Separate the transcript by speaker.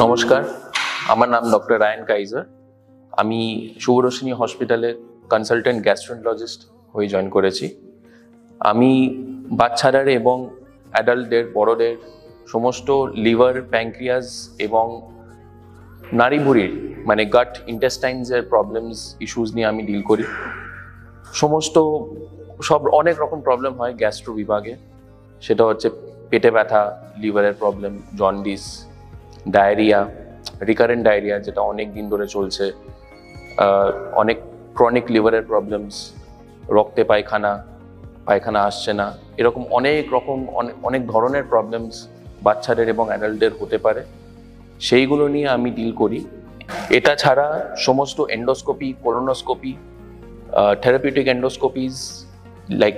Speaker 1: নমস্কার, আমার নাম ডক্টর রায়ান কাইজার। আমি শুভরশ্মি হসপিটালে কনসালটেন্ট গ্যাস্ট্রোএন্টারোলজিস্ট হয়ে জয়েন করেছি। আমি বাচ্চাদের এবং অ্যাডাল্টদের, বড়দের সমস্ত লিভার, প্যানক্রিয়াস এবং নাড়িভুঁড়ির মানে গাট ইন্টেস্টাইনসের প্রবলেমস, ইস্যুস নিয়ে আমি ডিল করি। অনেক রকম প্রবলেম হয় গ্যাস্ট্রো বিভাগে। সেটা হচ্ছে পেটে ব্যথা, লিভারের problem, jaundice, diarrhoea, recurrent diarrhoea যেটা অনেক দিন ধরে চলছে, অনেক ক্রনিক লিভারের প্রবলেমস, রক্তে পায়খানা আসছে না, এরকম অনেক ধরনের প্রবলেমস বাচ্চাদের এবং অ্যাডাল্টদের হতে পারে। সেইগুলো নিয়ে আমি ডিল করি। এটা ছাড়া সমস্ত এন্ডোস্কোপি, কোলোনোস্কোপি, থেরাপিউটিক এন্ডোস্কোপিজ লাইক